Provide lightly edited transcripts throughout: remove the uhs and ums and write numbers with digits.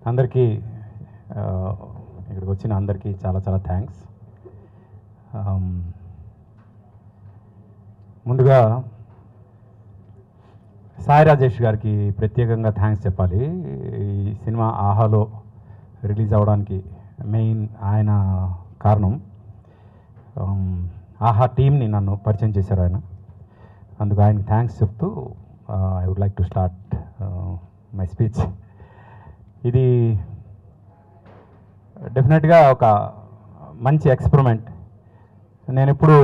అందరికీ ఇక్కడికి వచ్చిన అందరికీ చాలా చాలా థ్యాంక్స్. ముందుగా సాయి రాజేష్ గారికి ప్రత్యేకంగా థ్యాంక్స్ చెప్పాలి. ఈ సినిమా ఆహాలో రిలీజ్ అవ్వడానికి మెయిన్ ఆయన కారణం. ఆహా టీమ్ని నన్ను పరిచయం చేశారు ఆయన. అందుకు ఆయనకి థ్యాంక్స్ చెప్తూ I would like to start my speech. ఇది డెఫినెట్గా ఒక మంచి ఎక్స్పెరిమెంట్. నేను ఎప్పుడు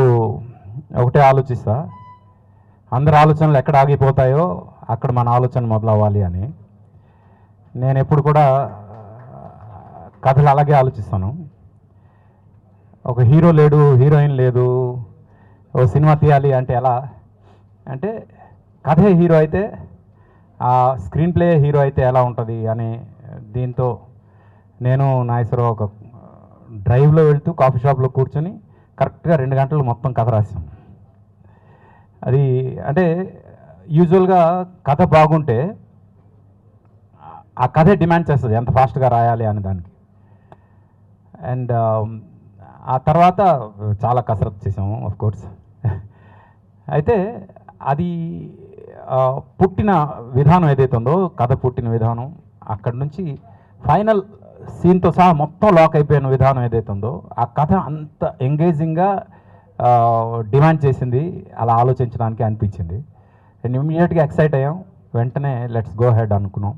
ఒకటే ఆలోచిస్తా, అందరి ఆలోచనలు ఎక్కడ ఆగిపోతాయో అక్కడ మన ఆలోచన మొదలవ్వాలి అని. నేను ఎప్పుడు కూడా కథలు అలాగే ఆలోచిస్తాను. ఒక హీరో లేడు, హీరోయిన్ లేదు, ఓ సినిమా తీయాలి అంటే ఎలా అంటే కథే హీరో అయితే ఆ స్క్రీన్ ప్లే హీరో అయితే ఎలా ఉంటుంది అని దీంతో నేను నాగేశ్వరరావు ఒక డ్రైవ్లో వెళ్తూ కాఫీ షాప్లో కూర్చొని కరెక్ట్గా 2 గంటలు మొత్తం కథ రాసాం. అది అంటే యూజువల్గా కథ బాగుంటే ఆ కథే డిమాండ్ చేస్తుంది ఎంత ఫాస్ట్గా రాయాలి అనే దానికి. అండ్ ఆ తర్వాత చాలా కసరత్తు చేసాము ఆఫ్ కోర్స్. అయితే అది పుట్టిన విధానం ఏదైతే ఉందో, కథ పుట్టిన విధానం, అక్కడి నుంచి ఫైనల్ సీన్తో సహా మొత్తం లాక్ అయిపోయిన విధానం ఏదైతే ఉందో, ఆ కథ అంత ఎంగేజింగ్గా డిమాండ్ చేసింది. అలా ఆలోచించడానికి అనిపించింది. అండ్ ఇమ్మీడియట్గా ఎక్సైట్ అయ్యాం. వెంటనే లెట్స్ గో హెడ్ అనుకున్నాం.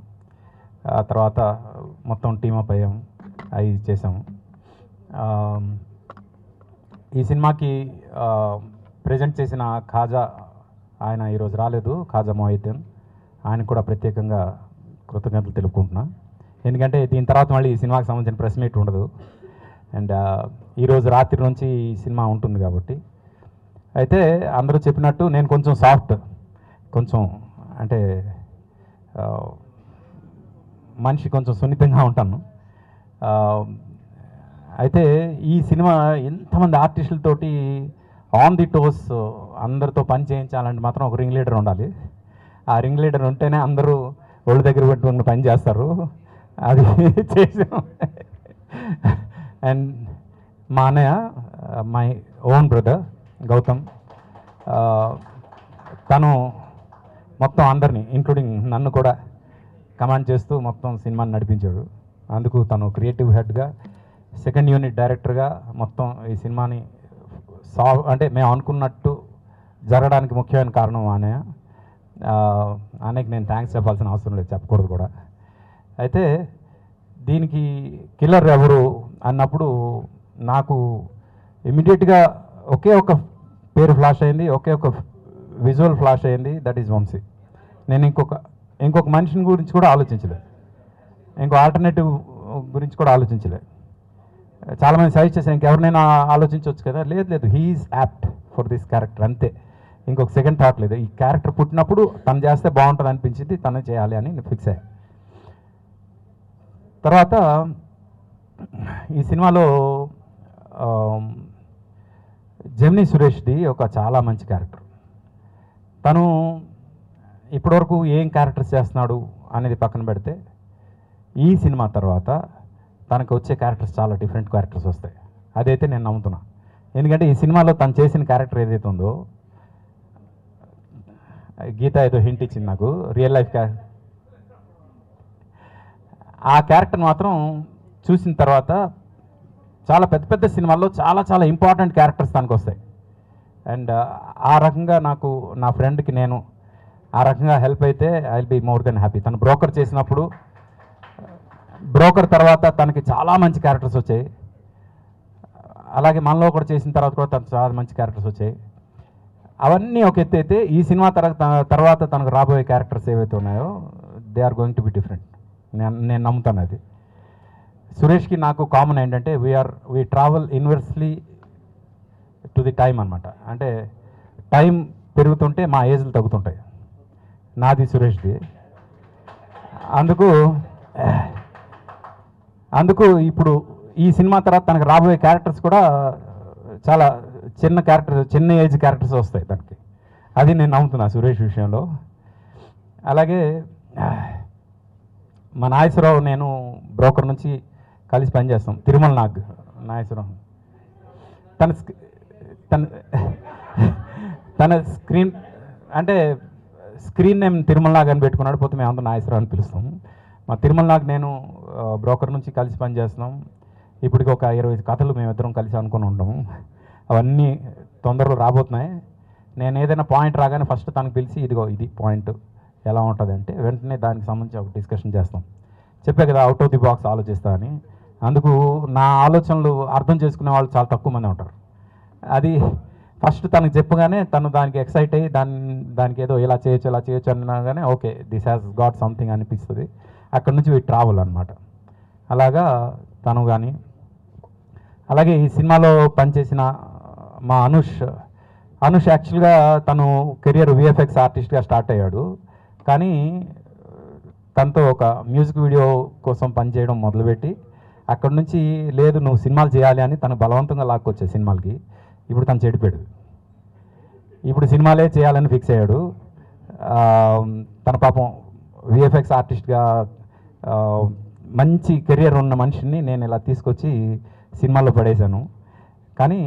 ఆ తర్వాత మొత్తం టీమప్ అయ్యాం, అవి చేసాము. ఈ సినిమాకి ప్రజెంట్ చేసిన ఖాజా, ఆయన ఈరోజు రాలేదు, ఖాజా మొహిద్దీన్, ఆయన కూడా ప్రత్యేకంగా కృతజ్ఞతలు తెలుపుకుంటున్నా. ఎందుకంటే దీని తర్వాత మళ్ళీ ఈ సినిమాకి సంబంధించిన ప్రెస్ మీట్ ఉండదు. అండ్ ఈరోజు రాత్రి నుంచి ఈ సినిమా ఉంటుంది కాబట్టి. అయితే అందరూ చెప్పినట్టు నేను కొంచెం సాఫ్ట్, కొంచెం అంటే మనిషి కొంచెం సున్నితంగా ఉంటాను. అయితే ఈ సినిమా ఎంతమంది ఆర్టిస్టులతోటి ఆన్ ది టోస్ అందరితో పని చేయించాలంటే మాత్రం ఒక రింగ్ లీడర్ ఉండాలి. ఆ రింగ్ లీడర్ ఉంటేనే అందరూ ఒళ్ళు దగ్గర పెట్టుకుని పని చేస్తారు. అది చేసాం. అండ్ మా అన్నయ్య, మై ఓన్ బ్రదర్ గౌతమ్, తను మొత్తం అందరినీ ఇంక్లూడింగ్ నన్ను కూడా కమాండ్ చేస్తూ మొత్తం సినిమాని నడిపించాడు. అందుకు తను క్రియేటివ్ హెడ్గా, సెకండ్ యూనిట్ డైరెక్టర్గా మొత్తం ఈ సినిమాని అంటే మేము అనుకున్నట్టు జరగడానికి ముఖ్యమైన కారణం అన్నయ్య. అన్నయ్యకి నేను థ్యాంక్స్ చెప్పాల్సిన అవసరం లేదు, చెప్పకూడదు కూడా. అయితే దీనికి కిల్లర్ ఎవరు అన్నప్పుడు నాకు ఇమ్మీడియట్గా ఒకే ఒక పేరు ఫ్లాష్ అయింది, ఒకే ఒక విజువల్ ఫ్లాష్ అయింది, దట్ ఈజ్ వంశీ. నేను ఇంకొక మనిషిని గురించి కూడా ఆలోచించలేదు, ఇంకో ఆల్టర్నేటివ్ గురించి కూడా ఆలోచించలేదు. చాలామంది సజెస్ట్ చేశాను ఇంకెవరినైనా ఆలోచించవచ్చు కదా, లేదు he's apt for this character, అంతే. ఇంకొక సెకండ్ థాట్ లేదు. ఈ క్యారెక్టర్ పుట్టినప్పుడు తను చేస్తే బాగుంటుంది అనిపించింది, తనే చేయాలి అని ఫిక్స్ అయ్యా. తర్వాత ఈ సినిమాలో జెమినీ సురేష్ది ఒక చాలా మంచి క్యారెక్టర్. తను ఇప్పటివరకు ఏం క్యారెక్టర్స్ చేస్తున్నాడు అనేది పక్కన పెడితే ఈ సినిమా తర్వాత తనకు వచ్చే క్యారెక్టర్స్ చాలా డిఫరెంట్ క్యారెక్టర్స్ వస్తాయి. అదైతే నేను నమ్ముతున్నా. ఎందుకంటే ఈ సినిమాలో తను చేసిన క్యారెక్టర్ ఏదైతే ఉందో, గీత ఏదో హింట్ ఇచ్చింది నాకు, రియల్ లైఫ్ ఆ క్యారెక్టర్ మాత్రం చూసిన తర్వాత చాలా పెద్ద పెద్ద సినిమాల్లో చాలా చాలా ఇంపార్టెంట్ క్యారెక్టర్స్ తనకు వస్తాయి. అండ్ ఆ రకంగా నాకు, నా ఫ్రెండ్కి నేను ఆ రకంగా హెల్ప్ అయితే I will be more than happy. తను బ్రోకర్ చేసినప్పుడు, బ్రోకర్ తర్వాత తనకి చాలా మంచి క్యారెక్టర్స్ వచ్చాయి. అలాగే మనలో కూడా చేసిన తర్వాత కూడా తనకు చాలా మంచి క్యారెక్టర్స్ వచ్చాయి. అవన్నీ ఒక ఎత్తు అయితే ఈ సినిమా తర్వాత తనకు రాబోయే క్యారెక్టర్స్ ఏవైతే ఉన్నాయో they are going to be different. నేను నమ్ముతాను అది. సురేష్కి నాకు కామన్ ఏంటంటే we travel inversely to the time అనమాట. అంటే టైం పెరుగుతుంటే మా ఏజ్లు తగ్గుతుంటాయి, నాది సురేష్ది. అందుకు ఇప్పుడు ఈ సినిమా తర్వాత తనకు రాబోయే క్యారెక్టర్స్ కూడా చాలా చిన్న ఏజ్ క్యారెక్టర్స్ వస్తాయి తనకి. అది నేను నమ్ముతున్నా సురేష్ విషయంలో. అలాగే మా నాగేశ్వరరావు నేను బ్రోకర్ నుంచి కలిసి పనిచేస్తాం. తిరుమల నాగేశ్వరరావు తన తన తన స్క్రీన్ అంటే స్క్రీన్ నేమ్ తిరుమల నాగ్ అని పెట్టుకున్నాడు, పోతే మేము అందరూ నాగేశ్వరరావు అని పిలుస్తాం. మా తిరుమల నాగ్ నేను బ్రోకర్ నుంచి కలిసి పనిచేస్తున్నాం. ఇప్పటికి ఒక 20 కథలు మేమిద్దరం కలిసి అనుకుని ఉంటాము. అవన్నీ తొందరలో రాబోతున్నాయి. నేను ఏదైనా పాయింట్ రాగానే ఫస్ట్ తనకు పిలిచి ఇదిగో ఇది పాయింట్ ఎలా ఉంటుంది అంటే వెంటనే దానికి సంబంధించి ఒక డిస్కషన్ చేస్తాం. చెప్పే కదా అవుట్ ఆఫ్ ది బాక్స్ ఆలోచిస్తా అని. అందుకు నా ఆలోచనలు అర్థం చేసుకునే వాళ్ళు చాలా తక్కువ మంది ఉంటారు. అది ఫస్ట్ తనకు చెప్పగానే తను దానికి ఎక్సైట్ అయ్యి దానికి ఏదో ఇలా చేయొచ్చు అనగానే okay this has got something అనిపిస్తుంది. అక్కడి నుంచి ట్రావెల్ అనమాట. అలాగా తను కానీ అలాగే ఈ సినిమాలో పనిచేసిన మా అనుష్ యాక్చువల్గా తను కెరియర్ విఎఫ్ఎక్స్ ఆర్టిస్ట్గా స్టార్ట్ అయ్యాడు. కానీ తనతో ఒక మ్యూజిక్ వీడియో కోసం పనిచేయడం మొదలుపెట్టి అక్కడి నుంచి లేదు నువ్వు సినిమాలు చేయాలి అని తను బలవంతంగా లాక్కొచ్చే సినిమాలకి ఇప్పుడు తను చెడిపోయాడు. ఇప్పుడు సినిమాలే చేయాలని ఫిక్స్ అయ్యాడు. తన పాపం విఎఫ్ఎక్స్ ఆర్టిస్ట్గా మంచి కెరియర్ ఉన్న మనిషిని నేను ఇలా తీసుకొచ్చి సినిమాల్లో పడేశాను. కానీ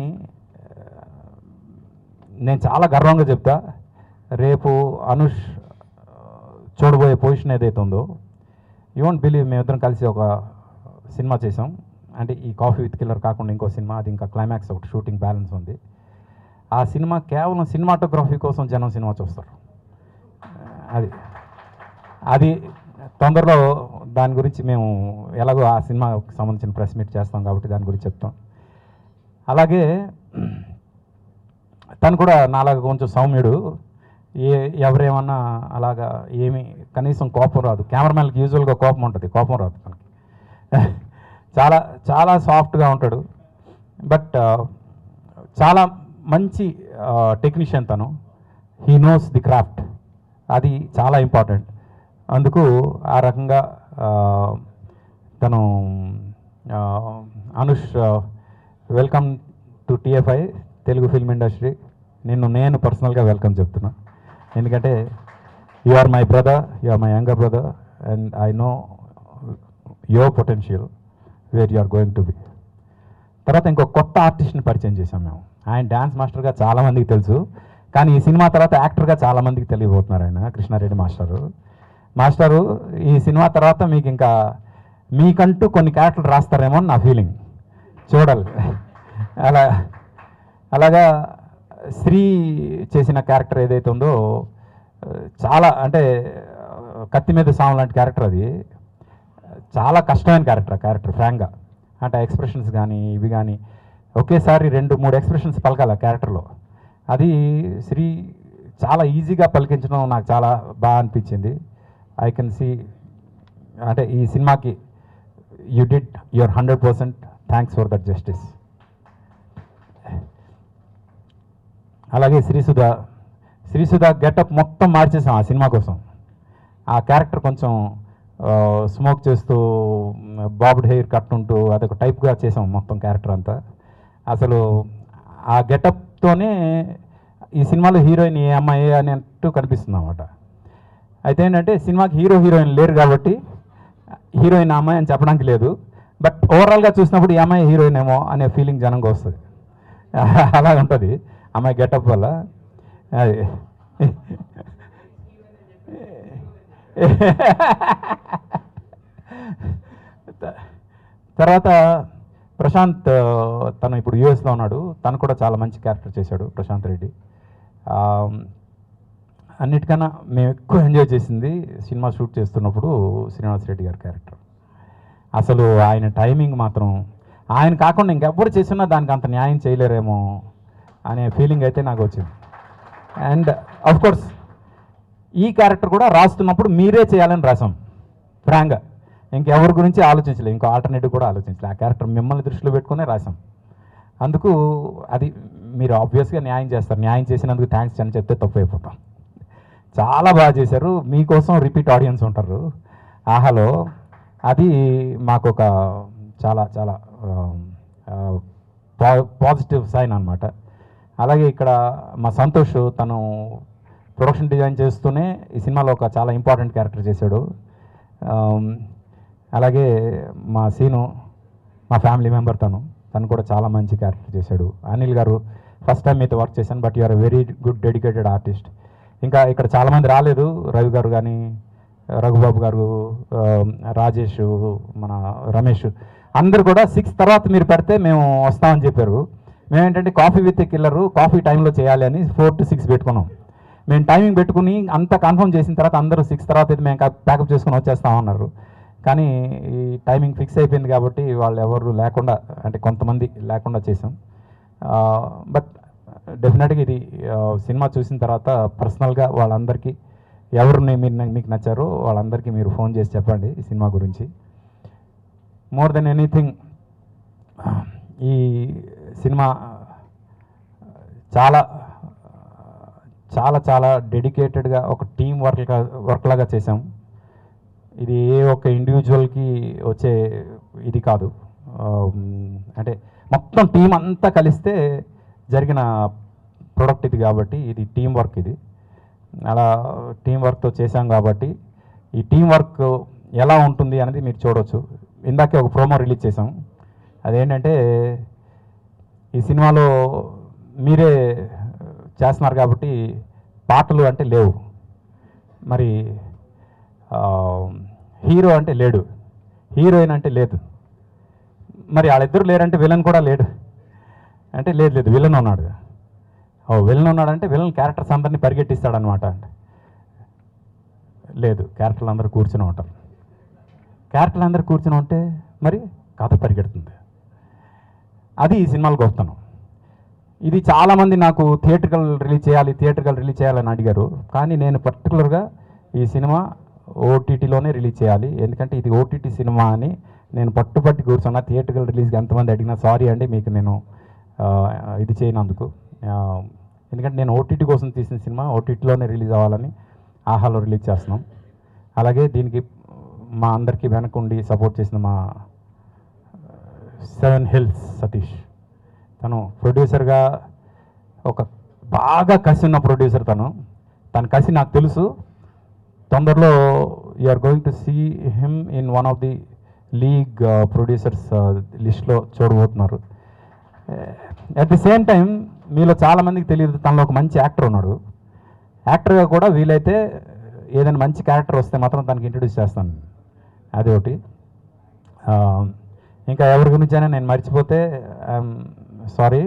నేను చాలా గర్వంగా చెప్తా, రేపు అనుష్ చూడబోయే పొజిషన్ ఏదైతే ఉందో యూ వోంట్ బిలీవ్ మేమిద్దరం కలిసి ఒక సినిమా చేసాం. అంటే ఈ కాఫీ విత్ కిల్లర్ కాకుండా ఇంకో సినిమా, అది ఇంకా క్లైమాక్స్ ఒకటి షూటింగ్ బ్యాలెన్స్ ఉంది. ఆ సినిమా కేవలం సినిమాటోగ్రఫీ కోసం జనం సినిమా చూస్తారు. అది తొందరలో దాని గురించి మేము ఎలాగో ఆ సినిమాకి సంబంధించిన ప్రెస్ మీట్ చేస్తాం కాబట్టి దాని గురించి చెప్తాం. అలాగే తను కూడా నాలాగా కొంచెం సౌమ్యుడు. ఎవరేమన్నా అలాగా ఏమి కనీసం కోపం రాదు. కెమెరామెన్కి యూజువల్గా కోపం ఉంటుంది, కోపం రాదు తనకి. చాలా చాలా సాఫ్ట్గా ఉంటాడు. బట్ చాలా మంచి టెక్నీషియన్ తను. హీ నోస్ ది క్రాఫ్ట్, అది చాలా ఇంపార్టెంట్. అందుకు ఆ రకంగా తను Anush welcome to TFI Telugu film industry. నేను పర్సనల్గా వెల్కమ్ చెప్తున్నా. ఎందుకంటే you are my brother, you are my younger brother and I know your potential where you are going to be. తర్వాత ఇంకో కొత్త ఆర్టిస్ట్ని పరిచయం చేశాం మేము. ఆయన డ్యాన్స్ మాస్టర్గా చాలామందికి తెలుసు, కానీ ఈ సినిమా తర్వాత యాక్టర్గా చాలామందికి తెలియబోతున్నారు. ఆయన కృష్ణారెడ్డి మాస్టరు ఈ సినిమా తర్వాత మీకు ఇంకా మీకంటూ కొన్ని క్యారెక్టర్లు రాస్తారేమో అని నా ఫీలింగ్. చూడాలి. అలాగా శ్రీ చేసిన క్యారెక్టర్ ఏదైతే ఉందో చాలా అంటే కత్తి మీద సాము లాంటి క్యారెక్టర్. అది చాలా కష్టమైన క్యారెక్టర్ ఫ్రాంక్గా. అంటే ఎక్స్ప్రెషన్స్ కానీ ఇవి కానీ ఒకేసారి 2-3 ఎక్స్ప్రెషన్స్ పలకాలి ఆ క్యారెక్టర్లో. అది శ్రీ చాలా ఈజీగా పలికించడం నాకు చాలా బాగా అనిపించింది. ఐ కెన్ సీ అంటే ఈ సినిమాకి you did your 100%. Thanks for that justice. అలాగే శ్రీసుధ గెటప్ మొత్తం మార్చేసాం ఆ సినిమా కోసం. ఆ క్యారెక్టర్ కొంచెం స్మోక్ చేస్తూ బాబ్డ్ హెయిర్ కట్ ఉంటూ అదొక టైప్గా చేసాం మొత్తం క్యారెక్టర్ అంతా. అసలు ఆ గెటప్తోనే ఈ సినిమాలో హీరోయిన్ ఏ అమ్మాయి అనేట్టు కనిపిస్తుంది అన్నమాట. అయితే ఏంటంటే సినిమాకి హీరోయిన్ లేరు కాబట్టి హీరోయిన్ అమ్మాయి అని చెప్పడానికి లేదు. బట్ ఓవరాల్గా చూసినప్పుడు ఈ అమ్మాయి హీరోయిన్ ఏమో అనే ఫీలింగ్ జనంగా వస్తుంది. అలాగ ఉంటుంది అమ్మాయి గెటప్ వల్ల. అది తర్వాత ప్రశాంత్, తను ఇప్పుడు యూఎస్లో ఉన్నాడు. తను కూడా చాలా మంచి క్యారెక్టర్ చేశాడు ప్రశాంత్ రెడ్డి. అన్నిటికన్నా మేము ఎక్కువ ఎంజాయ్ చేసింది సినిమా షూట్ చేస్తున్నప్పుడు శ్రీనివాస్ రెడ్డి గారి క్యారెక్టర్. అసలు ఆయన టైమింగ్ మాత్రం ఆయన కాకుండా ఇంకెవ్వరు చేసినా దానికి అంత న్యాయం చేయలేరేమో అనే ఫీలింగ్ అయితే నాకు వచ్చింది. అండ్ కోర్స్ ఈ క్యారెక్టర్ కూడా రాస్తున్నప్పుడు మీరే చేయాలని రాసాం ఫ్రాంక్గా. ఇంకెవరి గురించి ఆలోచించలేదు, ఇంకో ఆల్టర్నేటివ్ కూడా ఆలోచించలేదు. ఆ క్యారెక్టర్ మిమ్మల్ని దృష్టిలో పెట్టుకునే రాసాం. అందుకు అది మీరు ఆబ్వియస్గా న్యాయం చేస్తారు. న్యాయం చేసినందుకు థ్యాంక్స్ అని చెప్తే తప్పు అయిపోతాం. చాలా బాగా చేశారు. మీకోసం రిపీట్ ఆడియన్స్ ఉంటారు ఆహాలో. అది మాకు ఒక చాలా చాలా పాజిటివ్ సైన్ అనమాట. అలాగే ఇక్కడ మా సంతోష్, ప్రొడక్షన్ డిజైన్ చేస్తూనే ఈ సినిమాలో ఒక చాలా ఇంపార్టెంట్ క్యారెక్టర్ చేశాడు. అలాగే మా సీను మా ఫ్యామిలీ మెంబర్, తను కూడా చాలా మంచి క్యారెక్టర్ చేశాడు. అనిల్ గారు ఫస్ట్ టైం మీతో వర్క్ చేశాను, but you are a very good dedicated artist. ఇంకా ఇక్కడ చాలామంది రాలేదు, రవి గారు కానీ, రఘుబాబు గారు, రాజేష్, మన రమేష్, అందరు కూడా 6 తర్వాత మీరు పెడితే మేము వస్తామని చెప్పారు. మేమేంటంటే కాఫీ విత్ కిల్లరు కాఫీ టైంలో చేయాలి అని 4 to 6 పెట్టుకున్నాం. మేము టైమింగ్ పెట్టుకుని అంతా కన్ఫర్మ్ చేసిన తర్వాత అందరూ 6 తర్వాత అయితే మేము ప్యాకప్ చేసుకుని వచ్చేస్తామన్నారు. కానీ ఈ టైమింగ్ ఫిక్స్ అయిపోయింది కాబట్టి వాళ్ళు ఎవరు లేకుండా, అంటే కొంతమంది లేకుండా చేసాం. బట్ డెఫినెట్గా ఇది సినిమా చూసిన తర్వాత పర్సనల్గా వాళ్ళందరికీ ఎవరిని మీకు నచ్చారో వాళ్ళందరికీ మీరు ఫోన్ చేసి చెప్పండి ఈ సినిమా గురించి. మోర్ దెన్ ఎనీథింగ్ ఈ సినిమా చాలా చాలా చాలా డెడికేటెడ్గా ఒక టీం వర్క్ లాగా చేసాం. ఇది ఏ ఒక్క ఇండివిజువల్కి వచ్చే ఇది కాదు, అంటే మొత్తం టీం అంతా కలిస్తే జరిగిన ప్రోడక్ట్ ఇది కాబట్టి ఇది టీం వర్క్. ఇది అలా టీం వర్క్తో చేసాం కాబట్టి ఈ టీం వర్క్ ఎలా ఉంటుంది అనేది మీరు చూడవచ్చు. ఇందాకే ఒక ప్రోమో రిలీజ్ చేసాం. అదేంటంటే ఈ సినిమాలో మీరే చేస్తున్నారు కాబట్టి పాటలు అంటే లేవు, మరి హీరో అంటే లేడు, హీరోయిన్ అంటే లేదు, మరి వాళ్ళిద్దరు లేరంటే విలన్ కూడా లేడు అంటే లేదు విలన్ ఉన్నాడు. విలన్ ఉన్నాడంటే విలన్ క్యారెక్టర్స్ అందరినీ పరిగెట్టిస్తాడనమాట. లేదు, క్యారెక్టర్లు అందరూ కూర్చుని ఉంటారు. క్యారెక్టర్లు అందరూ కూర్చుని ఉంటే మరి కథ పరిగెడుతుంది. అది ఈ సినిమాలు గొప్పతనం. ఇది చాలామంది నాకు థియేట్రికల్ రిలీజ్ చేయాలని అడిగారు. కానీ నేను పర్టికులర్గా ఈ సినిమా ఓటీటీలోనే రిలీజ్ చేయాలి, ఎందుకంటే ఇది ఓటీటీ సినిమా అని నేను పట్టుబట్టి కూర్చున్నా. థియేట్రికల్ రిలీజ్కి ఎంతమంది అడిగినా సారీ అండి మీకు నేను ఇది చేయనందుకు. ఎందుకంటే నేను ఓటీటీ కోసం తీసిన సినిమా ఓటీటీలోనే రిలీజ్ అవ్వాలని ఆహాలో రిలీజ్ చేస్తున్నాం. అలాగే దీనికి మా అందరికీ వెనకుండి సపోర్ట్ చేసిన మా 7 Hills సతీష్, తను ప్రొడ్యూసర్గా ఒక బాగా కసి ఉన్న ప్రొడ్యూసర్. తన కసి నాకు తెలుసు. తొందరలో you are going to see him in one of the league producers లిస్ట్లో చూడబోతున్నారు. అట్ ది సేమ్ టైం మీలో చాలామందికి తెలియదు, తనలో ఒక మంచి యాక్టర్ ఉన్నాడు. యాక్టర్గా కూడా వీలైతే ఏదైనా మంచి క్యారెక్టర్ వస్తే మాత్రం తనకి ఇంట్రడ్యూస్ చేస్తాను. అది ఒకటి. ఇంకా ఎవరి గురించైనా నేను మర్చిపోతే ఐఎమ్ సారీ.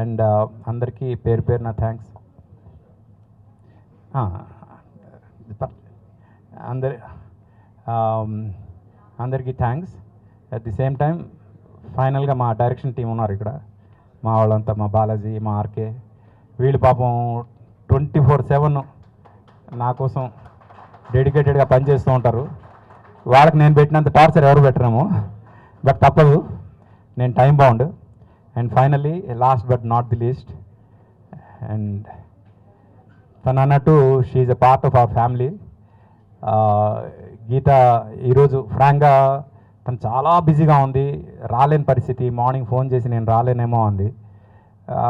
అండ్ అందరికీ పేరు పేరున థ్యాంక్స్. అందరికీ thanks. At the same time ఫైనల్గా మా డైరెక్షన్ టీం ఉన్నారు ఇక్కడ, మా వాళ్ళంతా, మా బాలాజీ, మా ఆర్కే, వీళ్ళు పాపం 24/7 నా కోసం డెడికేటెడ్గా పనిచేస్తూ ఉంటారు. వాళ్ళకి నేను పెట్టినంత టార్చర్ ఎవరు పెట్టరేమో, బట్ తప్పదు, నేను time bound. And finally last but not the least, and తను అన్నట్టు she's a part of our family. Geetha ఈరోజు ఫ్రాంక్గా తను చాలా బిజీగా ఉంది, రాలేని పరిస్థితి. మార్నింగ్ ఫోన్ చేసి నేను రాలేనేమో అంది.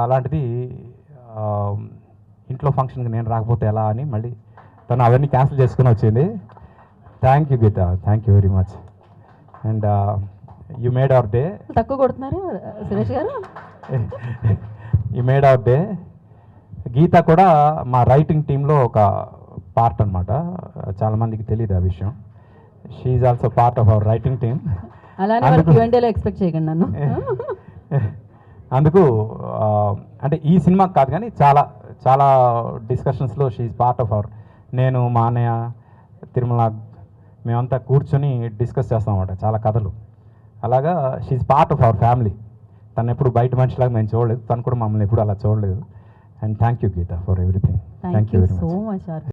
అలాంటిది ఇంట్లో ఫంక్షన్కి నేను రాకపోతే ఎలా అని మళ్ళీ తను అవన్నీ క్యాన్సిల్ చేసుకుని వచ్చింది. Thank you Geetha, thank you very much. And you made our day. తక్కువ కొడుతున్నారు Suresh garu. You made our day. Geetha కూడా మా రైటింగ్ టీంలో ఒక పార్ట్ అనమాట. చాలామందికి తెలియదు ఆ విషయం. She's also part of our writing team. అలానే Q&Aలో ఎక్స్పెక్ట్ చేయకండి నన్ను. అందుకు అంటే ఈ సినిమాకి కాదు కానీ చాలా చాలా డిస్కషన్స్లో షీఈ్ పార్ట్ ఆఫ్ అవర్. నేను, మా అన్నయ్య, తిరుమల, మేమంతా కూర్చొని డిస్కస్ చేస్తాం అన్నమాట చాలా కథలు. అలాగా she's part of our family. తను ఎప్పుడు బయట మనిషిలాగా మేము చూడలేదు, తను కూడా మమ్మల్ని ఎప్పుడు అలా చూడలేదు. And thank you Geetha for everything. Thank you very much. So much.